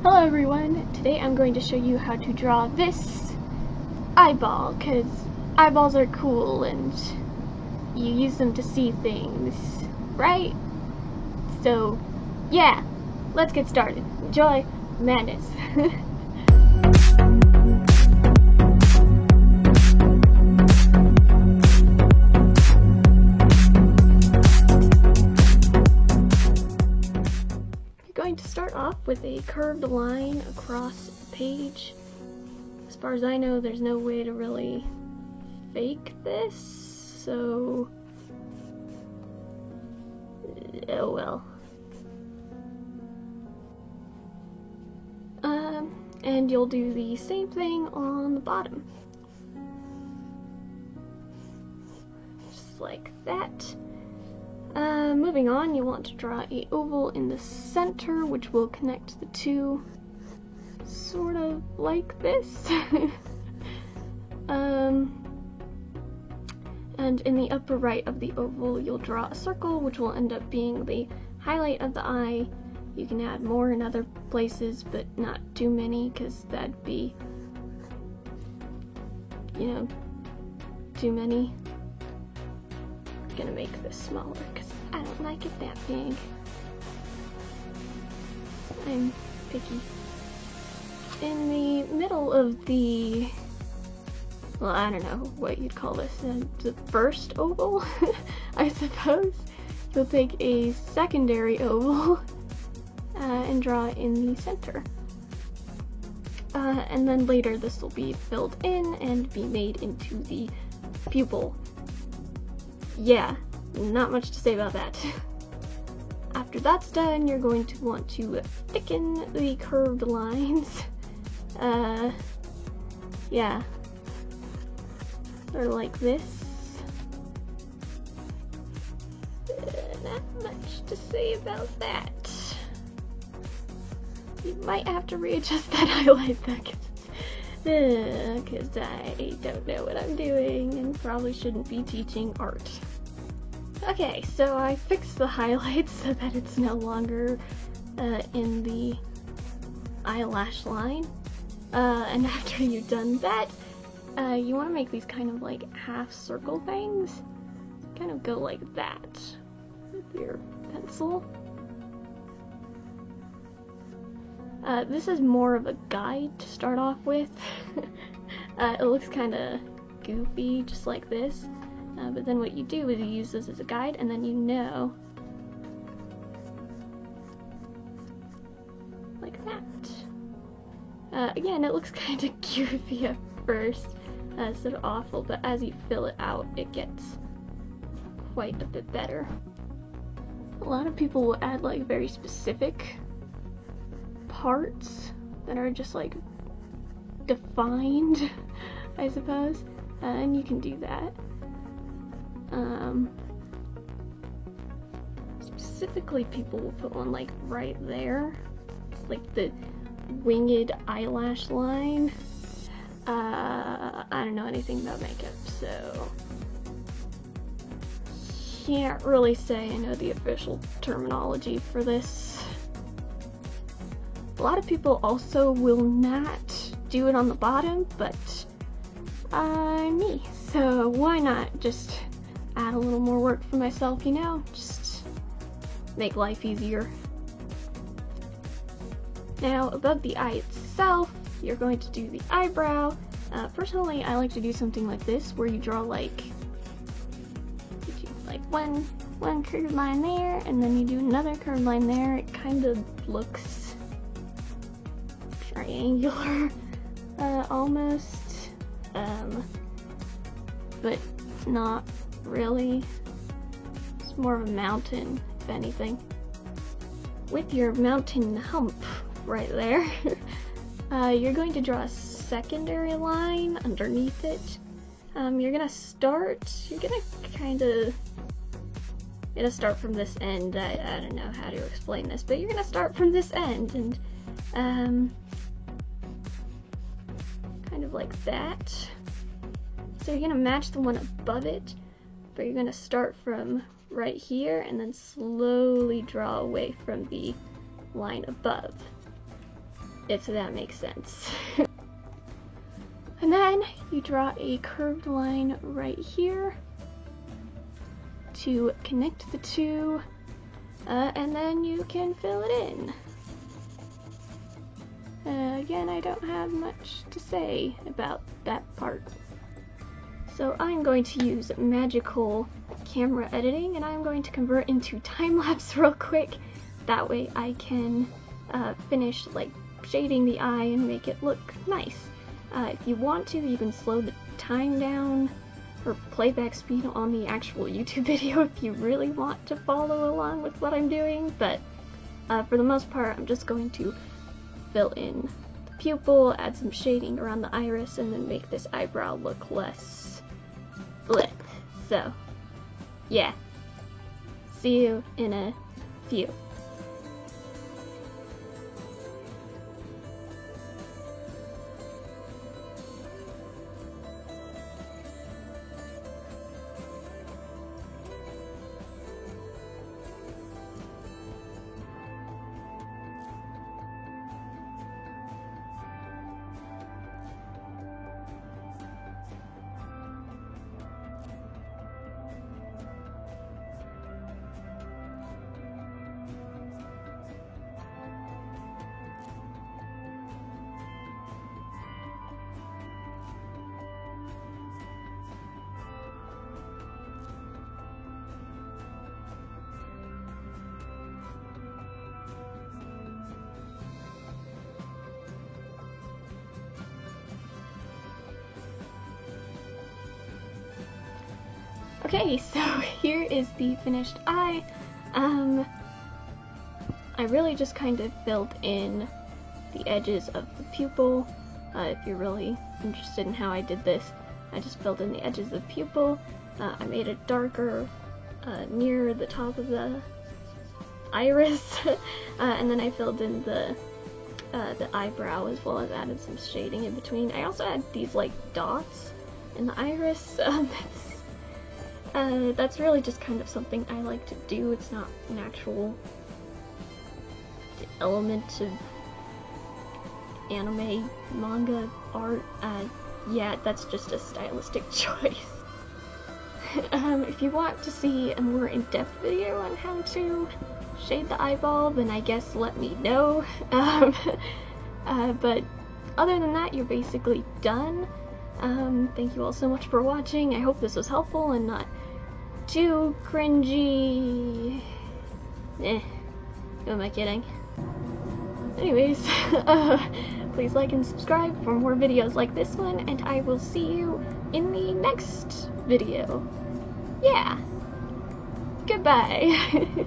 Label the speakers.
Speaker 1: Hello everyone, today I'm going to show you how to draw this eyeball, because eyeballs are cool and you use them to see things, right? So yeah, let's get started. Enjoy madness. Going to start off with a curved line across the page. As far as I know, there's no way to really fake this, so oh well. And you'll do the same thing on the bottom. Just like that. Moving on, you want to draw an oval in the center, which will connect the two, sort of like this. And in the upper right of the oval, you'll draw a circle, which will end up being the highlight of the eye. You can add more in other places, but not too many, because that'd be, you know, too many. I'm gonna make this smaller, because I don't like it that big. I'm picky. In the middle of the, well, I don't know what you'd call this, the first oval, I suppose. You'll take a secondary oval and draw in the center. And then later this will be filled in and be made into the pupil. Yeah, not much to say about that. After that's done, you're going to want to thicken the curved lines. Yeah, sort of like this. Not much to say about that. You might have to readjust that highlight though, because I don't know what I'm doing and probably shouldn't be teaching art. Okay, so I fixed the highlights so that it's no longer in the eyelash line. And after you've done that, you want to make these kind of like half circle things. Kind of go like that with your pencil. This is more of a guide to start off with. It looks kind of goofy, just like this. But then what you do is you use this as a guide, and then you know, like that. Again, it looks kind of goofy at first, sort of awful, but as you fill it out, it gets quite a bit better. A lot of people will add like very specific parts that are just like defined, I suppose, and you can do that. Specifically, people will put one like right there, like the winged eyelash line. I don't know anything about makeup, so can't really say I know the official terminology for this. A lot of people also will not do it on the bottom, but I'm me, so why not just add a little more work for myself, you know? Just make life easier. Now, above the eye itself, you're going to do the eyebrow. Personally, I like to do something like this, where you draw like one curved line there, and then you do another curved line there. It kind of looks triangular, almost, but not really. It's more of a mountain, if anything. With your mountain hump right there, you're going to draw a secondary line underneath it. You're gonna start from this end. I don't know how to explain this, but you're gonna start from this end and kind of like that. So you're gonna match the one above it, but you're gonna start from right here and then slowly draw away from the line above. if that makes sense. And then you draw a curved line right here to connect the two, and then you can fill it in. Again, I don't have much to say about that part. So I'm going to use magical camera editing, and I'm going to convert into time-lapse real quick. That way I can finish like shading the eye and make it look nice. If you want to, you can slow the time down or playback speed on the actual YouTube video if you really want to follow along with what I'm doing, but for the most part I'm just going to fill in the pupil, add some shading around the iris, and then make this eyebrow look less bleh. So, yeah. See you in a few. Okay, so here is the finished eye. I really just kind of filled in the edges of the pupil. If you're really interested in how I did this, I just filled in the edges of the pupil. I made it darker near the top of the iris, and then I filled in the eyebrow as well as added some shading in between. I also had these like dots in the iris. That's really just kind of something I like to do. It's not an actual element of anime, manga, art. Yeah, that's just a stylistic choice. If you want to see a more in-depth video on how to shade the eyeball, then I guess let me know. But other than that, you're basically done. Thank you all so much for watching. I hope this was helpful and not too cringy. Who am I kidding? Anyways, please like and subscribe for more videos like this one, and I will see you in the next video. Yeah. Goodbye.